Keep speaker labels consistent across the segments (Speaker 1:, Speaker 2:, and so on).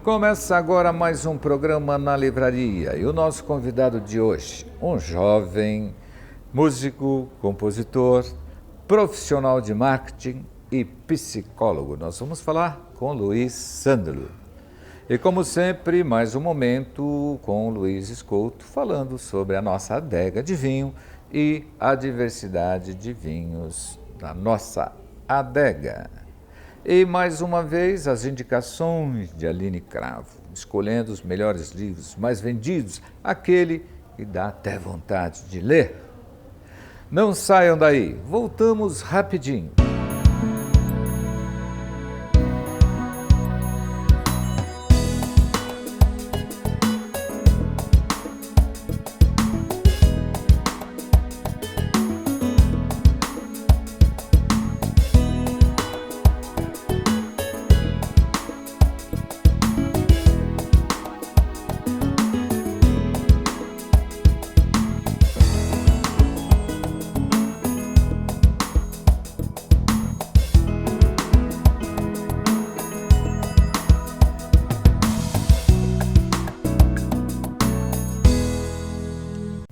Speaker 1: Começa agora mais um programa na livraria e o nosso convidado de hoje, um jovem músico, compositor, profissional de marketing e psicólogo. Nós vamos falar com Luiz Sândalo. E como sempre, mais um momento com o Luiz Escolto falando sobre a nossa adega de vinho e a diversidade de vinhos da nossa adega. E mais uma vez as indicações de Aline Cravo, escolhendo os melhores livros mais vendidos, aquele que dá até vontade de ler. Não saiam daí, voltamos rapidinho.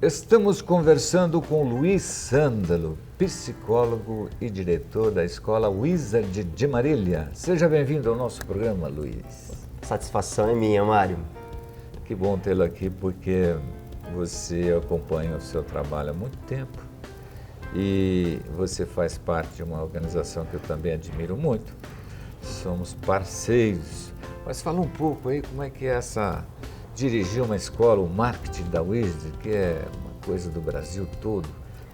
Speaker 1: Estamos conversando com Luiz Sândalo, psicólogo e diretor da Escola Wizard de Marília. Seja bem-vindo ao nosso programa, Luiz.
Speaker 2: Satisfação é minha, Mário.
Speaker 1: Que bom tê-lo aqui, porque você acompanha o seu trabalho há muito tempo e você faz parte de uma organização que eu também admiro muito. Somos parceiros. Mas fala um pouco aí como é que é dirigir uma escola, o marketing da Wizard, que é uma coisa do Brasil todo.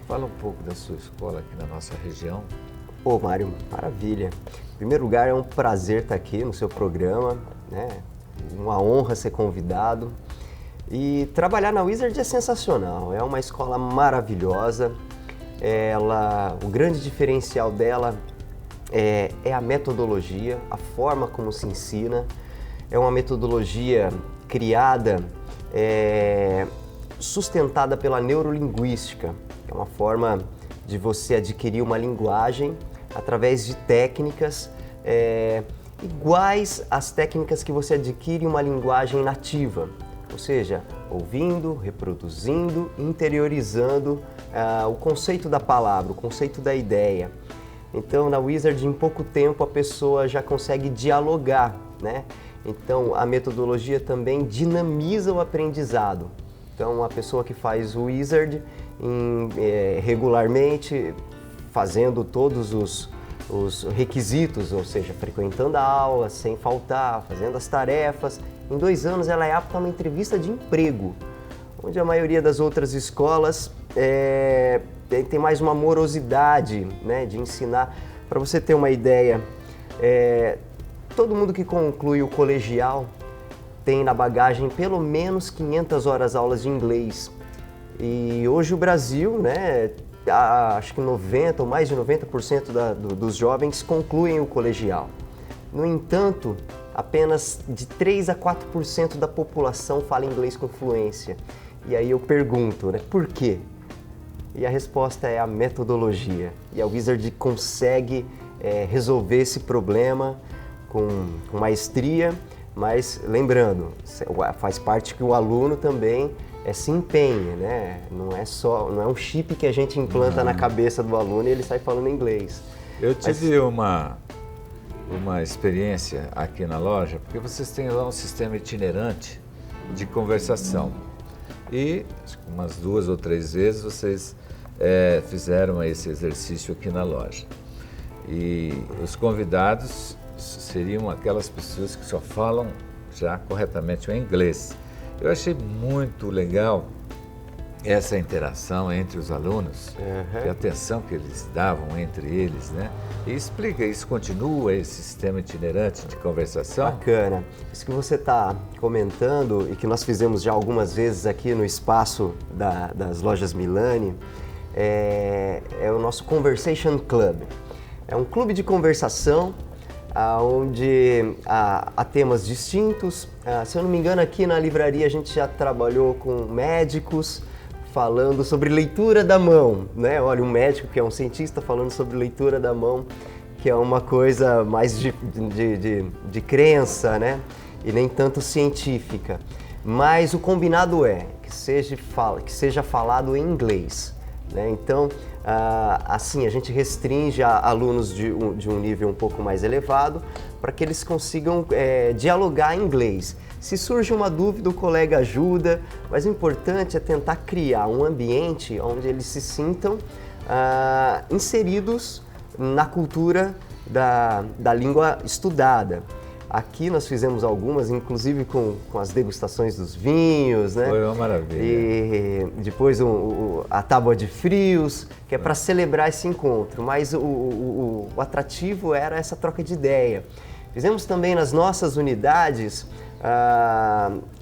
Speaker 1: Fala um pouco da sua escola aqui na nossa região.
Speaker 2: Ô, Mário, maravilha. Em primeiro lugar, é um prazer estar aqui no seu programa, né? Uma honra ser convidado. E trabalhar na Wizard é sensacional, é uma escola maravilhosa. O grande diferencial dela é a metodologia, a forma como se ensina. É uma metodologia criada, sustentada pela neurolinguística. É uma forma de você adquirir uma linguagem através de técnicas iguais às técnicas que você adquire uma linguagem nativa. Ou seja, ouvindo, reproduzindo, interiorizando o conceito da palavra, o conceito da ideia. Então, na Wizard, em pouco tempo, a pessoa já consegue dialogar, né? Então, a metodologia também dinamiza o aprendizado. Então, a pessoa que faz o Wizard regularmente, fazendo todos os requisitos, ou seja, frequentando a aula, sem faltar, fazendo as tarefas, em 2 anos ela é apta a uma entrevista de emprego, onde a maioria das outras escolas tem mais uma morosidade, né, de ensinar. Para você ter uma ideia, todo mundo que conclui o colegial tem na bagagem pelo menos 500 horas aulas de inglês. E hoje o Brasil, né, acho que 90% ou mais de 90% dos jovens concluem o colegial. No entanto, apenas de 3 a 4% da população fala inglês com fluência. E aí eu pergunto, né, por quê? E a resposta é a metodologia. E a Wizard consegue resolver esse problema com maestria, mas lembrando, faz parte que o aluno também se empenhe, né? Não é um chip que a gente implanta na cabeça do aluno e ele sai falando inglês.
Speaker 1: Eu tive uma experiência aqui na loja, porque vocês têm lá um sistema itinerante de conversação. E umas 2 ou 3 vezes vocês fizeram esse exercício aqui na loja. E os convidados seriam aquelas pessoas que só falam já corretamente o inglês. Eu achei muito legal essa interação entre os alunos, e a atenção que eles davam entre eles, né? E explica, isso continua, esse sistema itinerante de conversação?
Speaker 2: Bacana. Isso que você está comentando e que nós fizemos já algumas vezes aqui no espaço das lojas Milani, é o nosso Conversation Club. É um clube de conversação onde há temas distintos. Se eu não me engano, aqui na livraria a gente já trabalhou com médicos falando sobre leitura da mão, né? Olha, um médico que é um cientista falando sobre leitura da mão, que é uma coisa mais de crença, né? e nem tanto científica. Mas o combinado é que seja falado em inglês, né? Então, assim, a gente restringe a alunos de um nível um pouco mais elevado para que eles consigam dialogar em inglês. Se surge uma dúvida, o colega ajuda, mas o importante é tentar criar um ambiente onde eles se sintam inseridos na cultura da língua estudada. Aqui nós fizemos algumas, inclusive com as degustações dos vinhos, né?
Speaker 1: Foi uma maravilha.
Speaker 2: E depois a tábua de frios, que é para celebrar esse encontro. Mas o atrativo era essa troca de ideia. Fizemos também nas nossas unidades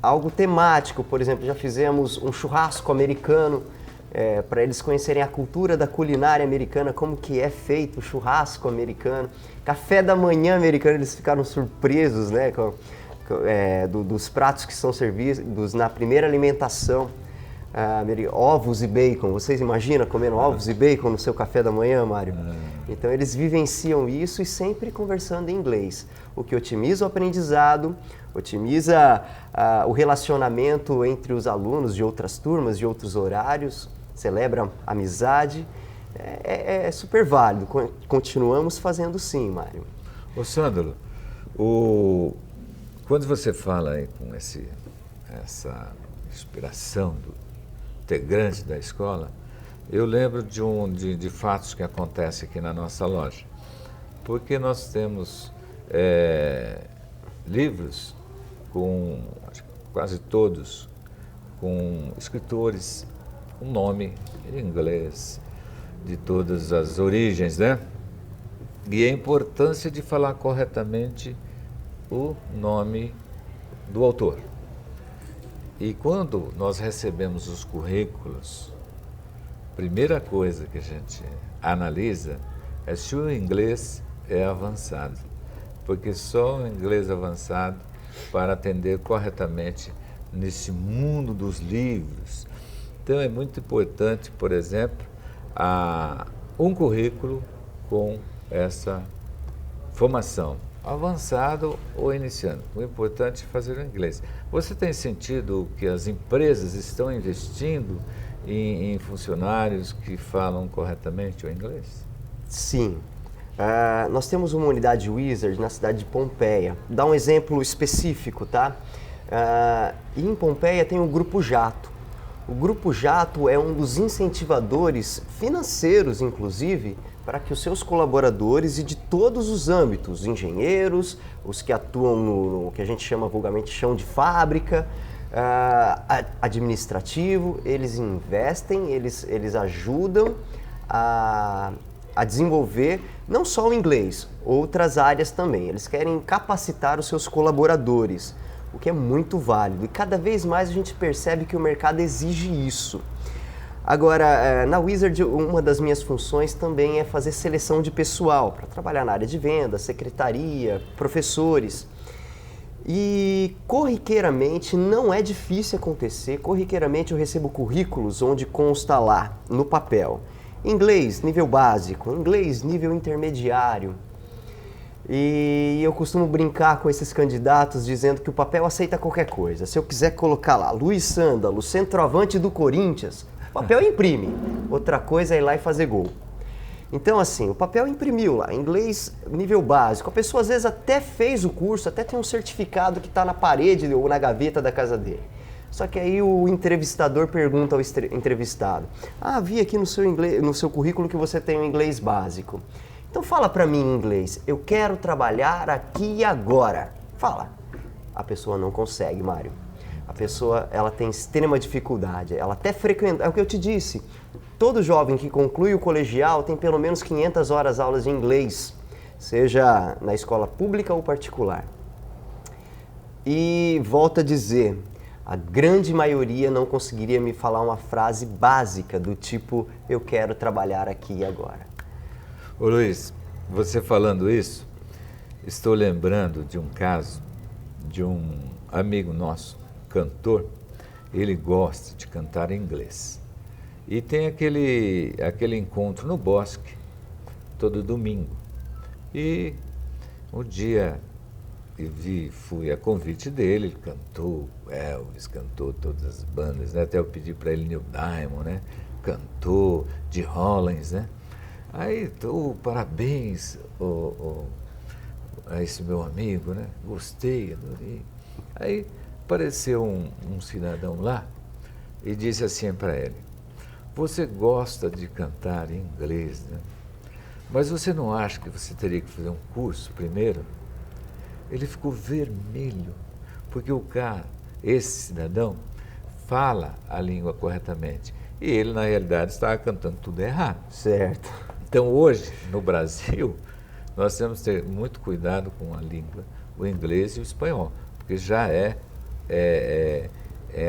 Speaker 2: algo temático, por exemplo, já fizemos um churrasco americano, para eles conhecerem a cultura da culinária americana, como que é feito o churrasco americano. Café da manhã americano, eles ficaram surpresos, né, dos pratos que são servidos na primeira alimentação. Ovos e bacon, vocês imaginam comendo ovos e bacon no seu café da manhã, Mário? Então eles vivenciam isso e sempre conversando em inglês, o que otimiza o aprendizado, otimiza o relacionamento entre os alunos de outras turmas, de outros horários, celebra amizade, é super válido, continuamos fazendo sim, Mário.
Speaker 1: Ô Sândalo, quando você fala aí com essa inspiração do integrante da escola, eu lembro de fatos que acontecem aqui na nossa loja, porque nós temos livros com, acho que quase todos, com escritores com nome em inglês, de todas as origens, né? E a importância de falar corretamente o nome do autor. E quando nós recebemos os currículos, a primeira coisa que a gente analisa é se o inglês é avançado, porque só o inglês avançado para atender corretamente nesse mundo dos livros. Então é muito importante, por exemplo, um currículo com essa formação, avançado ou iniciando. O importante é fazer o inglês. Você tem sentido que as empresas estão investindo em funcionários que falam corretamente o inglês?
Speaker 2: Sim. Nós temos uma unidade Wizard na cidade de Pompeia. Dá um exemplo específico, tá? Em Pompeia tem o Grupo Jato. O Grupo Jato é um dos incentivadores financeiros, inclusive, para que os seus colaboradores e de todos os âmbitos, engenheiros, os que atuam no que a gente chama vulgarmente chão de fábrica, administrativo, eles investem, eles ajudam a desenvolver não só o inglês, outras áreas também. Eles querem capacitar os seus colaboradores, o que é muito válido. E cada vez mais a gente percebe que o mercado exige isso. Agora, na Wizard, uma das minhas funções também é fazer seleção de pessoal, para trabalhar na área de venda, secretaria, professores. E corriqueiramente, não é difícil acontecer, corriqueiramente eu recebo currículos onde consta lá, no papel, inglês nível básico, inglês nível intermediário. E eu costumo brincar com esses candidatos dizendo que o papel aceita qualquer coisa. Se eu quiser colocar lá, Luiz Sândalo, centroavante do Corinthians, o papel imprime. Outra coisa é ir lá e fazer gol. Então, assim, o papel imprimiu lá, inglês nível básico. A pessoa às vezes até fez o curso, até tem um certificado que está na parede ou na gaveta da casa dele. Só que aí o entrevistador pergunta ao entrevistado: vi aqui no seu currículo que você tem um inglês básico. Então fala para mim em inglês, eu quero trabalhar aqui e agora. Fala. A pessoa não consegue, Mário. A pessoa, ela tem extrema dificuldade. Ela até frequenta, é o que eu te disse, todo jovem que conclui o colegial tem pelo menos 500 horas aulas de inglês, seja na escola pública ou particular. E volto a dizer, a grande maioria não conseguiria me falar uma frase básica do tipo, eu quero trabalhar aqui e agora.
Speaker 1: Ô Luiz, você falando isso, estou lembrando de um caso de um amigo nosso, cantor. Ele gosta de cantar em inglês. E tem aquele encontro no Bosque, todo domingo. E um dia fui a convite dele, ele cantou Elvis, cantou todas as bandas, né? Até eu pedi para ele Neil Diamond, né? Cantou de Rollins, né? Aí, parabéns a esse meu amigo, né? Gostei, adorei. Aí apareceu um cidadão lá e disse assim para ele: você gosta de cantar em inglês, né? Mas você não acha que você teria que fazer um curso primeiro? Ele ficou vermelho, porque o cara, esse cidadão, fala a língua corretamente. E ele, na realidade, estava cantando tudo errado.
Speaker 2: Certo.
Speaker 1: Então, hoje, no Brasil, nós temos que ter muito cuidado com a língua, o inglês e o espanhol, porque já é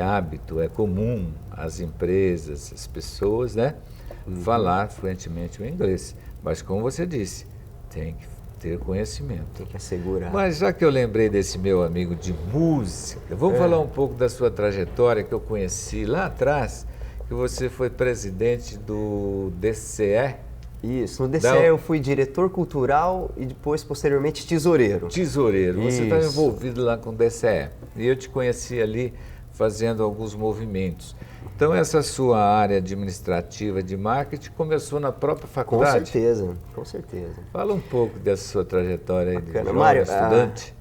Speaker 1: hábito, é comum as empresas, as pessoas, né, falar fluentemente o inglês. Mas, como você disse, tem que ter conhecimento.
Speaker 2: Tem que assegurar.
Speaker 1: Mas já que eu lembrei desse meu amigo de música, vamos falar um pouco da sua trajetória, que eu conheci lá atrás, que você foi presidente do DCE.
Speaker 2: Isso, no DCE eu fui diretor cultural e depois, posteriormente, tesoureiro.
Speaker 1: Tesoureiro, você está envolvido lá com o DCE. E eu te conheci ali fazendo alguns movimentos. Então, essa sua área administrativa de marketing começou na própria faculdade?
Speaker 2: Com certeza, com certeza.
Speaker 1: Fala um pouco dessa sua trajetória aí de jovem
Speaker 2: Mário,
Speaker 1: estudante.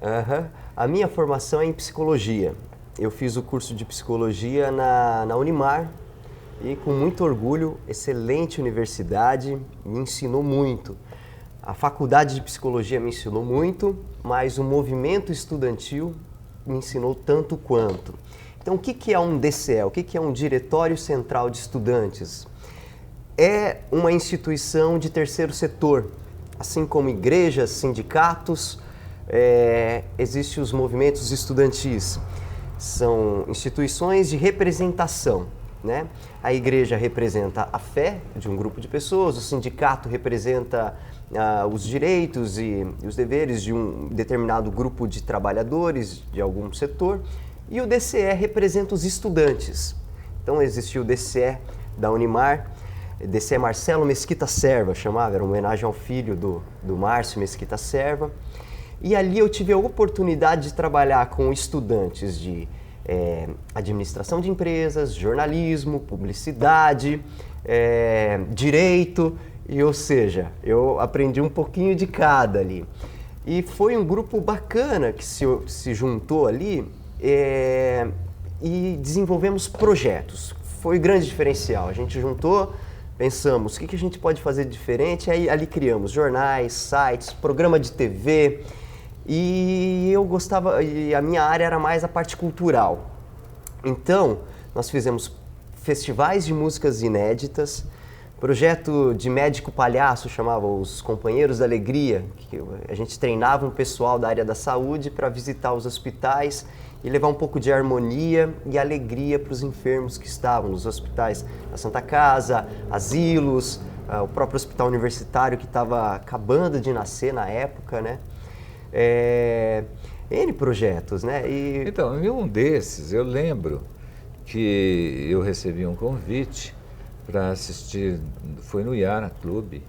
Speaker 2: A minha formação é em psicologia. Eu fiz o curso de psicologia na Unimar e, com muito orgulho, excelente universidade, me ensinou muito. A faculdade de psicologia me ensinou muito, mas o movimento estudantil me ensinou tanto quanto. Então, o que é um DCE? O que é um Diretório Central de Estudantes? É uma instituição de terceiro setor, assim como igrejas, sindicatos, existem os movimentos estudantis. São instituições de representação, né? A igreja representa a fé de um grupo de pessoas, o sindicato representa os direitos e os deveres de um determinado grupo de trabalhadores de algum setor, e o DCE representa os estudantes. Então existiu o DCE da Unimar, DCE Marcelo Mesquita Serva, chamava, era uma homenagem ao filho do Márcio Mesquita Serva. E ali eu tive a oportunidade de trabalhar com estudantes de administração de empresas, jornalismo, publicidade, direito, ou seja, eu aprendi um pouquinho de cada ali. E foi um grupo bacana que se juntou ali e desenvolvemos projetos. Foi o grande diferencial. A gente juntou, pensamos, o que a gente pode fazer de diferente? Aí ali criamos jornais, sites, programa de TV. E eu gostava, e a minha área era mais a parte cultural. Então, nós fizemos festivais de músicas inéditas, projeto de médico palhaço, chamava os Companheiros da Alegria, que a gente treinava um pessoal da área da saúde para visitar os hospitais e levar um pouco de harmonia e alegria para os enfermos que estavam nos hospitais da Santa Casa, asilos, o próprio hospital universitário que estava acabando de nascer na época, né? N projetos, né?
Speaker 1: Então, em um desses, eu lembro que eu recebi um convite para assistir, foi no Yara Clube,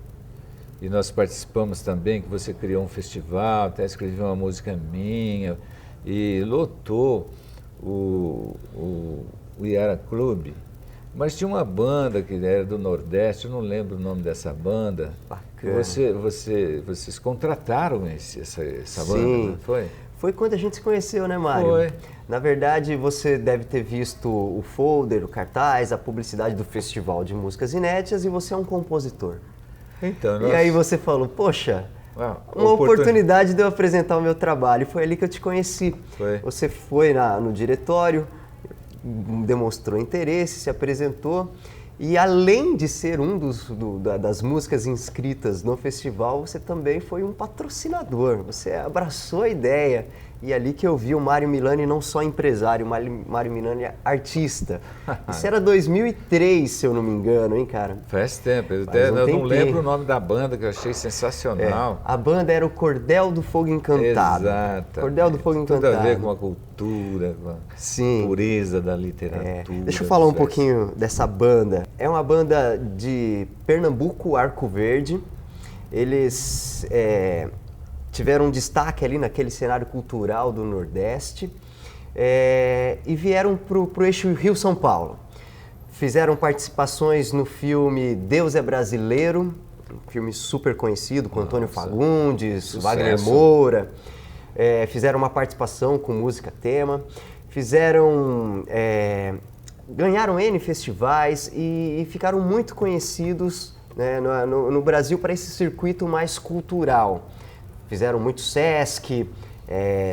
Speaker 1: e nós participamos também, que você criou um festival, até escreveu uma música minha, e lotou o Yara Clube. Mas tinha uma banda que era do Nordeste, eu não lembro o nome dessa banda.
Speaker 2: Bacana.
Speaker 1: Vocês contrataram essa banda, não foi?
Speaker 2: Foi quando a gente se conheceu, né, Mário?
Speaker 1: Foi.
Speaker 2: Na verdade, você deve ter visto o folder, o cartaz, a publicidade do Festival de Músicas Inéditas e você é um compositor.
Speaker 1: Então,
Speaker 2: E aí você falou, poxa, uma oportunidade de eu apresentar o meu trabalho. Foi ali que eu te conheci.
Speaker 1: Foi.
Speaker 2: Você foi no diretório, demonstrou interesse, se apresentou. E além de ser um das músicas inscritas no festival, você também foi um patrocinador. Você abraçou a ideia. E ali que eu vi o Mário Milani não só empresário, o Mário Milani artista. Isso era 2003, se eu não me engano, hein, cara?
Speaker 1: Faz tempo. Eu não lembro o nome da banda, que eu achei sensacional.
Speaker 2: A banda era o Cordel do Fogo Encantado.
Speaker 1: Exato.
Speaker 2: Cordel do Fogo Encantado.
Speaker 1: Tudo a ver com a cultura, com a pureza da literatura.
Speaker 2: Deixa eu falar um pouquinho dessa banda. É uma banda de Pernambuco, Arco Verde. Eles tiveram um destaque ali naquele cenário cultural do Nordeste e vieram para o eixo Rio-São Paulo. Fizeram participações no filme Deus é Brasileiro, um filme super conhecido com Antônio Fagundes,
Speaker 1: sucesso.
Speaker 2: Wagner Moura. Fizeram uma participação com música tema. Ganharam N festivais e ficaram muito conhecidos, né, no Brasil para esse circuito mais cultural. Fizeram muito Sesc,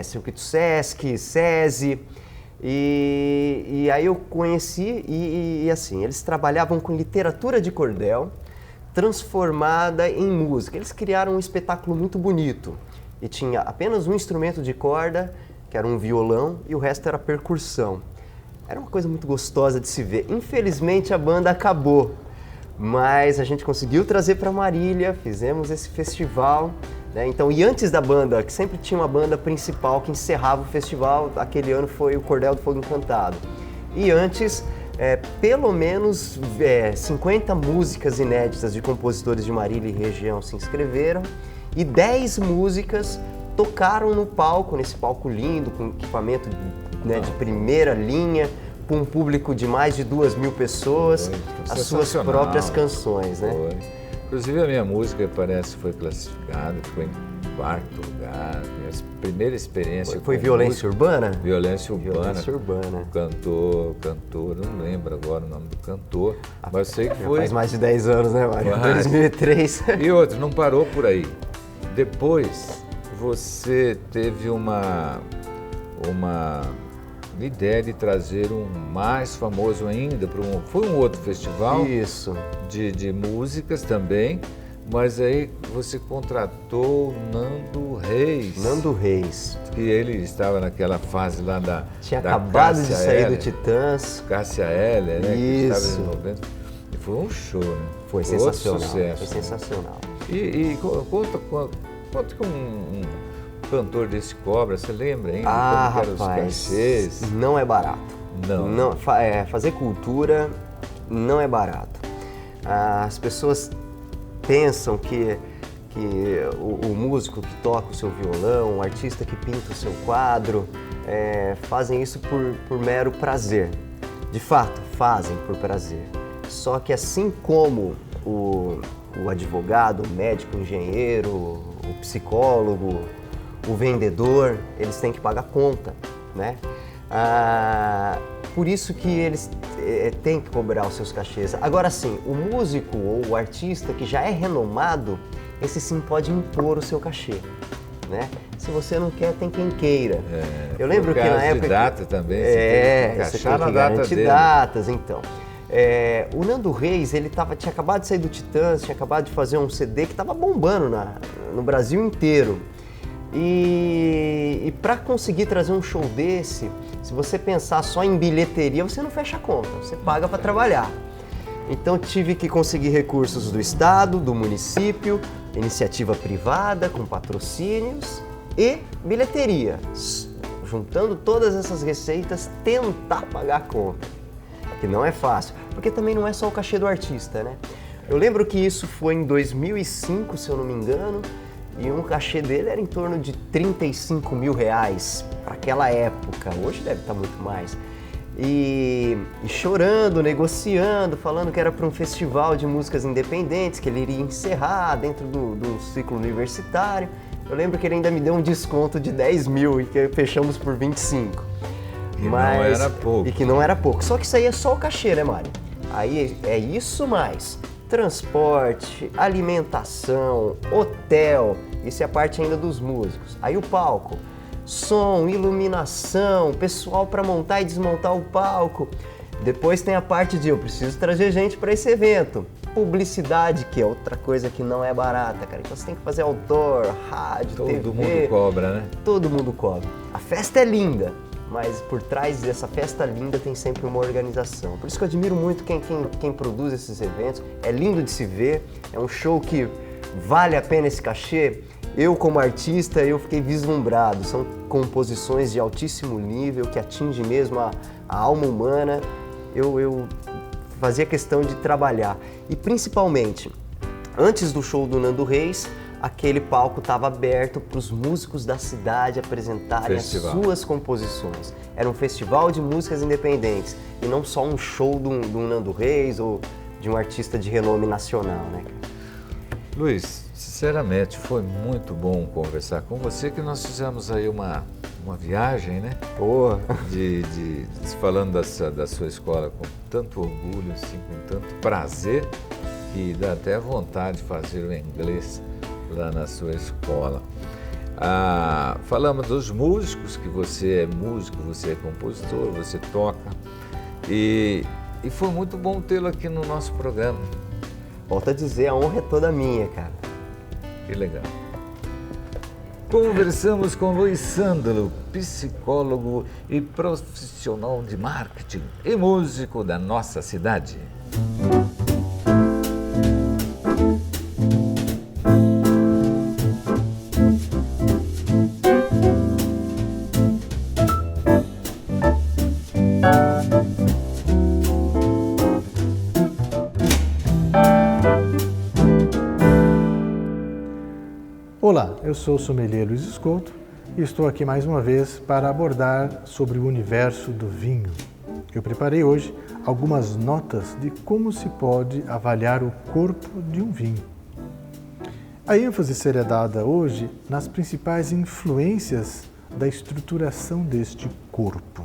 Speaker 2: Circuito Sesc, SESI, e aí eu conheci e assim, eles trabalhavam com literatura de cordel transformada em música. Eles criaram um espetáculo muito bonito e tinha apenas um instrumento de corda, que era um violão, e o resto era percussão. Era uma coisa muito gostosa de se ver. Infelizmente a banda acabou, mas a gente conseguiu trazer para Marília, fizemos esse festival, né? Então, e antes da banda, que sempre tinha uma banda principal que encerrava o festival, aquele ano foi o Cordel do Fogo Encantado. E antes, pelo menos 50 músicas inéditas de compositores de Marília e região se inscreveram e 10 músicas tocaram no palco, nesse palco lindo, com equipamento, né, de primeira linha, com um público de mais de 2.000 pessoas, as suas próprias canções, né?
Speaker 1: Foi. Inclusive a minha música, parece, foi classificada, ficou em 4º lugar. Minha primeira experiência
Speaker 2: foi Violência Urbana?
Speaker 1: Violência Urbana.
Speaker 2: Violência Urbana.
Speaker 1: Cantor, não lembro agora o nome do cantor, mas eu sei que foi...
Speaker 2: Faz mais de 10 anos, né, Mário? 2003.
Speaker 1: E outro, não parou por aí. Depois, você teve uma ideia de trazer um mais famoso ainda, foi um outro festival.
Speaker 2: Isso.
Speaker 1: De músicas também, mas aí você contratou Nando Reis.
Speaker 2: Nando Reis.
Speaker 1: Que ele estava naquela fase lá da
Speaker 2: Tinha acabado
Speaker 1: Cássia
Speaker 2: de sair
Speaker 1: Eller,
Speaker 2: do Titãs.
Speaker 1: Cássia Eller, né?
Speaker 2: Isso.
Speaker 1: Que estava desenvolvendo. E foi um show, né?
Speaker 2: Foi sensacional.
Speaker 1: Outro sucesso.
Speaker 2: Foi sensacional.
Speaker 1: E conta que um cantor desse cobra, você lembra ainda?
Speaker 2: Ah,
Speaker 1: como
Speaker 2: rapaz,
Speaker 1: eram os cachês?
Speaker 2: não é barato.
Speaker 1: Não.
Speaker 2: Fazer cultura não é barato. As pessoas pensam que o músico que toca o seu violão, o artista que pinta o seu quadro, fazem isso por mero prazer. De fato, fazem por prazer. Só que assim como o advogado, o médico, o engenheiro, o psicólogo, o vendedor, eles têm que pagar conta, né? Por isso que eles têm que cobrar os seus cachês. Agora sim, o músico ou o artista que já é renomado, esse sim pode impor o seu cachê, né? Se você não quer, tem quem queira. Eu lembro que na época...
Speaker 1: de data também,
Speaker 2: você tem que
Speaker 1: encaixar na data
Speaker 2: garantir
Speaker 1: dele.
Speaker 2: datas, então. O Nando Reis, ele tinha acabado de sair do Titãs, tinha acabado de fazer um CD que estava bombando no Brasil inteiro. E para conseguir trazer um show desse, se você pensar só em bilheteria, você não fecha a conta, você paga para trabalhar. Então tive que conseguir recursos do estado, do município, iniciativa privada com patrocínios e bilheteria. Juntando todas essas receitas, tentar pagar a conta, que não é fácil, porque também não é só o cachê do artista, né? Eu lembro que isso foi em 2005, se eu não me engano, e um cachê dele era em torno de R$35 mil para aquela época. Hoje deve estar muito mais. E chorando, negociando, falando que era para um festival de músicas independentes, que ele iria encerrar dentro do ciclo universitário. Eu lembro que ele ainda me deu um desconto de 10 mil e que fechamos por 25.
Speaker 1: Não era pouco.
Speaker 2: E que não era pouco. Só que isso aí é só o cachê, né, Mário? Aí é isso mais transporte, alimentação, hotel, isso é a parte ainda dos músicos. Aí o palco, som, iluminação, pessoal para montar e desmontar o palco. Depois tem a parte de eu preciso trazer gente para esse evento. Publicidade, que é outra coisa que não é barata, cara. Então você tem que fazer outdoor, rádio, TV.
Speaker 1: Todo mundo cobra, né?
Speaker 2: Todo mundo cobra. A festa é linda, mas por trás dessa festa linda tem sempre uma organização. Por isso que eu admiro muito quem produz esses eventos. É lindo de se ver, é um show que vale a pena esse cachê. Eu, como artista, eu fiquei vislumbrado. São composições de altíssimo nível que atingem mesmo a alma humana. Eu fazia questão de trabalhar. E principalmente, antes do show do Nando Reis, aquele palco estava aberto para os músicos da cidade apresentarem
Speaker 1: Festival.
Speaker 2: as suas composições. Era um festival de músicas independentes e não só um show de um Nando Reis ou de um artista de renome nacional, né?
Speaker 1: Luiz, sinceramente, foi muito bom conversar com você, que nós fizemos aí uma viagem, né?
Speaker 2: Pô,
Speaker 1: Falando da sua escola com tanto orgulho, assim, com tanto prazer, que dá até vontade de fazer o inglês lá na sua escola. Falamos dos músicos, que você é músico, você é compositor, você toca, e foi muito bom tê-lo aqui no nosso programa.
Speaker 2: volto a dizer, a honra é toda minha, cara.
Speaker 1: Que legal. Conversamos com Luiz Sandro, psicólogo e profissional de marketing e músico da nossa cidade.
Speaker 3: Olá, eu sou o sommelier Luiz Escolto e estou aqui mais uma vez para abordar sobre o universo do vinho. Eu preparei hoje algumas notas de como se pode avaliar o corpo de um vinho. A ênfase será dada hoje nas principais influências da estruturação deste corpo.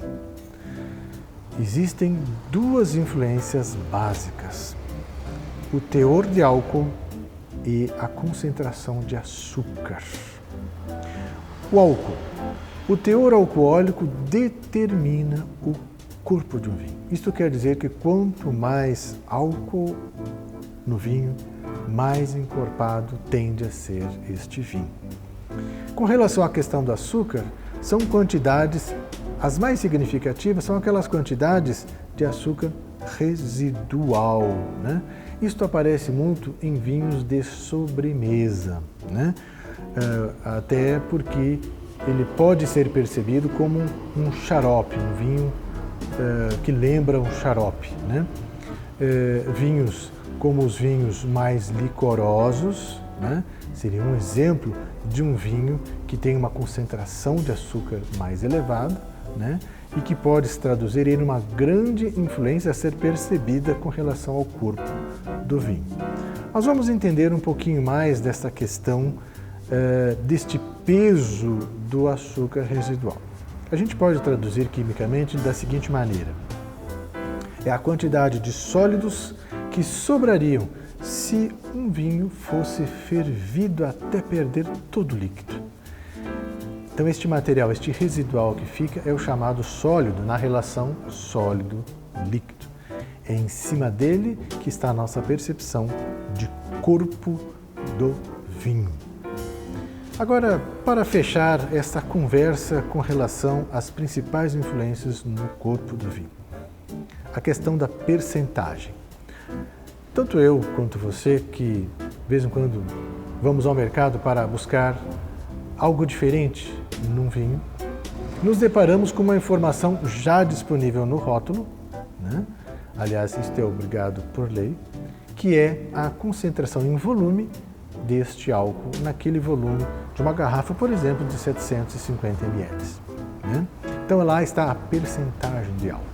Speaker 3: Existem duas influências básicas: o teor de álcool e a concentração de açúcar. O álcool. O teor alcoólico determina o corpo de um vinho. Isto quer dizer que quanto mais álcool no vinho, mais encorpado tende a ser este vinho. Com relação à questão do açúcar, são quantidades, as mais significativas são aquelas quantidades de açúcar residual, né? Isto aparece muito em vinhos de sobremesa, né? Até porque ele pode ser percebido como um xarope, um vinho que lembra um xarope, né? Vinhos como os vinhos mais licorosos, né? Seria um exemplo de um vinho que tem uma concentração de açúcar mais elevada, né? E que pode se traduzir em uma grande influência a ser percebida com relação ao corpo do vinho. Nós vamos entender um pouquinho mais dessa questão deste peso do açúcar residual. A gente pode traduzir quimicamente da seguinte maneira: é a quantidade de sólidos que sobrariam se um vinho fosse fervido até perder todo o líquido. Então, este material, este residual que fica, é o chamado sólido, na relação sólido-líquido. É em cima dele que está a nossa percepção de corpo do vinho. Agora, para fechar essa conversa com relação às principais influências no corpo do vinho, a questão da percentagem. Tanto eu quanto você, que de vez em quando vamos ao mercado para buscar algo diferente num vinho, nos deparamos com uma informação já disponível no rótulo, né? Aliás, isto é obrigado por lei, que é a concentração em volume deste álcool naquele volume de uma garrafa, por exemplo, de 750 ml. Né? Então lá está a percentagem de álcool.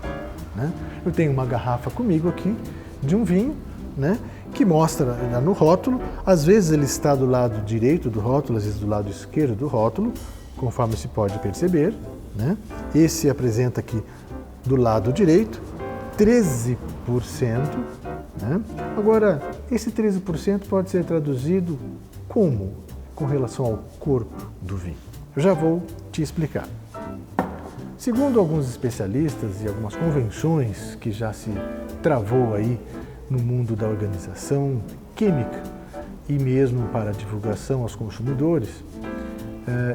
Speaker 3: Né? Eu tenho uma garrafa comigo aqui de um vinho, né, que mostra no rótulo, às vezes ele está do lado direito do rótulo, às vezes do lado esquerdo do rótulo, conforme se pode perceber. Né? Esse apresenta aqui do lado direito 13%. Né? Agora, esse 13% pode ser traduzido como com relação ao corpo do vinho? Eu já vou te explicar. Segundo alguns especialistas e algumas convenções que já se travou aí no mundo da organização química e mesmo para a divulgação aos consumidores,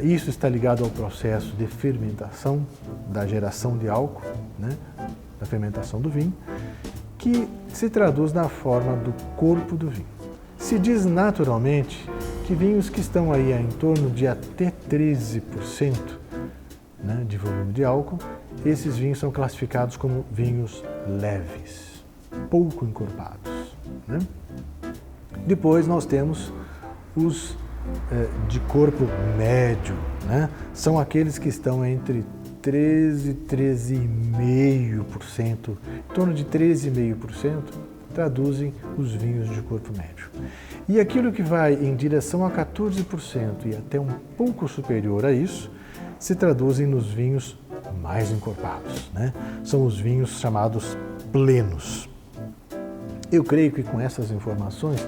Speaker 3: isso está ligado ao processo de fermentação, da geração de álcool, né, da fermentação do vinho, que se traduz na forma do corpo do vinho. Se diz naturalmente que vinhos que estão aí em torno de até 13%, né, de volume de álcool, esses vinhos são classificados como vinhos leves, pouco encorpados. Né? Depois nós temos os de corpo médio, né? São aqueles que estão entre 13 e 13,5%, em torno de 13,5%, traduzem os vinhos de corpo médio. E aquilo que vai em direção a 14% e até um pouco superior a isso, se traduzem nos vinhos mais encorpados, né? São os vinhos chamados plenos. Eu creio que com essas informações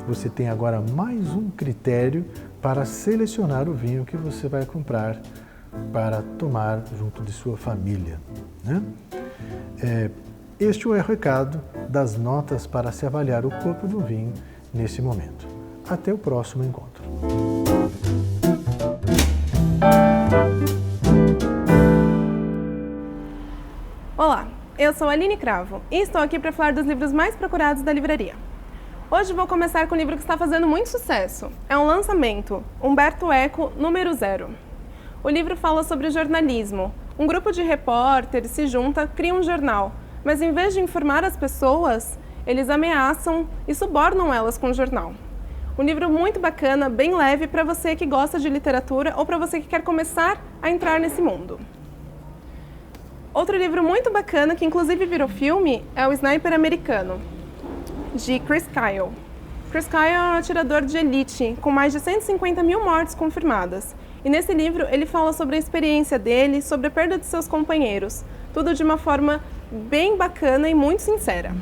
Speaker 3: você tem agora mais um critério para selecionar o vinho que você vai comprar para tomar junto de sua família, né? Este é o recado das notas para se avaliar o corpo do vinho nesse momento. Até o próximo encontro.
Speaker 4: Olá, eu sou a Aline Cravo e estou aqui para falar dos livros mais procurados da livraria. Hoje vou começar com um livro que está fazendo muito sucesso. É um lançamento, Umberto Eco, número 0. O livro fala sobre jornalismo. Um grupo de repórteres se junta, cria um jornal, mas em vez de informar as pessoas, eles ameaçam e subornam elas com o jornal. Um livro muito bacana, bem leve para você que gosta de literatura ou para você que quer começar a entrar nesse mundo. Outro livro muito bacana, que inclusive virou filme, é O Sniper Americano, de Chris Kyle. Chris Kyle é um atirador de elite, com mais de 150 mil mortes confirmadas. E nesse livro ele fala sobre a experiência dele, sobre a perda de seus companheiros. Tudo de uma forma bem bacana e muito sincera.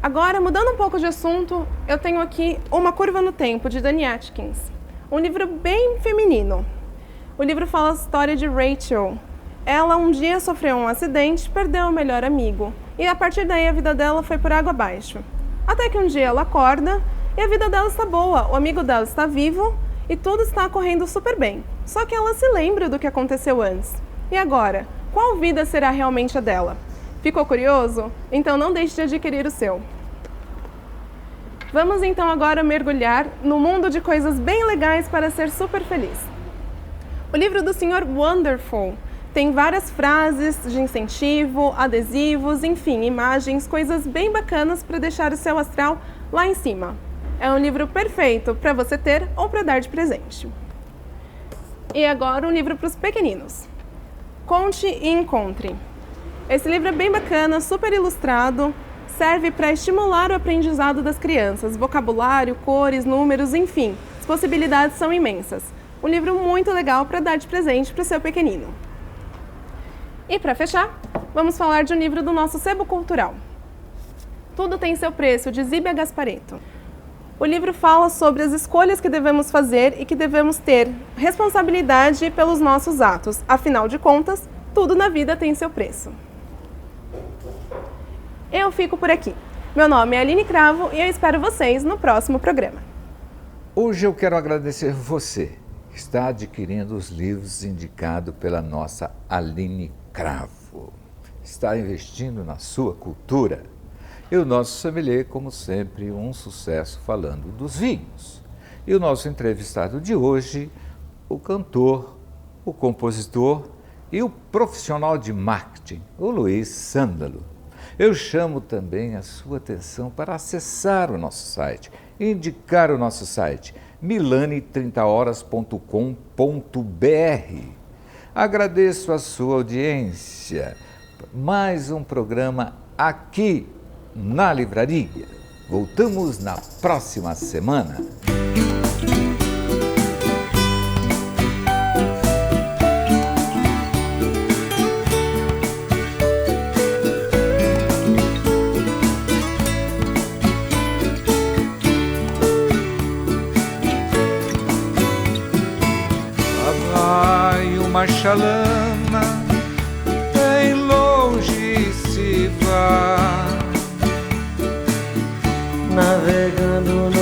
Speaker 4: Agora, mudando um pouco de assunto, eu tenho aqui Uma Curva no Tempo, de Dani Atkins. Um livro bem feminino. O livro fala a história de Rachel. Ela um dia sofreu um acidente, perdeu o melhor amigo. E a partir daí a vida dela foi por água abaixo. Até que um dia ela acorda e a vida dela está boa, o amigo dela está vivo e tudo está correndo super bem. Só que ela se lembra do que aconteceu antes. E agora? Qual vida será realmente a dela? Ficou curioso? Então não deixe de adquirir o seu. Vamos então agora mergulhar no mundo de coisas bem legais para ser super feliz. O livro do Sr. Wonderful tem várias frases de incentivo, adesivos, enfim, imagens, coisas bem bacanas para deixar o seu astral lá em cima. É um livro perfeito para você ter ou para dar de presente. E agora um livro para os pequeninos. Conte e Encontre. Esse livro é bem bacana, super ilustrado, serve para estimular o aprendizado das crianças, vocabulário, cores, números, enfim, as possibilidades são imensas. Um livro muito legal para dar de presente para o seu pequenino. E para fechar, vamos falar de um livro do nosso sebo cultural. Tudo tem seu preço, de Zíbia Gasparetto. O livro fala sobre as escolhas que devemos fazer e que devemos ter responsabilidade pelos nossos atos. Afinal de contas, tudo na vida tem seu preço. Eu fico por aqui. Meu nome é Aline Cravo e eu espero vocês no próximo programa.
Speaker 1: Hoje eu quero agradecer você que está adquirindo os livros indicados pela nossa Aline Cravo. Está investindo na sua cultura. E o nosso sommelier, como sempre, um sucesso falando dos vinhos. E o nosso entrevistado de hoje, o cantor, o compositor e o profissional de marketing, o Luiz Sândalo. Eu chamo também a sua atenção para acessar o nosso site, indicar o nosso site, milane30horas.com.br. Agradeço a sua audiência. Mais um programa aqui na livraria. Voltamos na próxima semana. Uma chalana bem longe se vai,
Speaker 5: navegando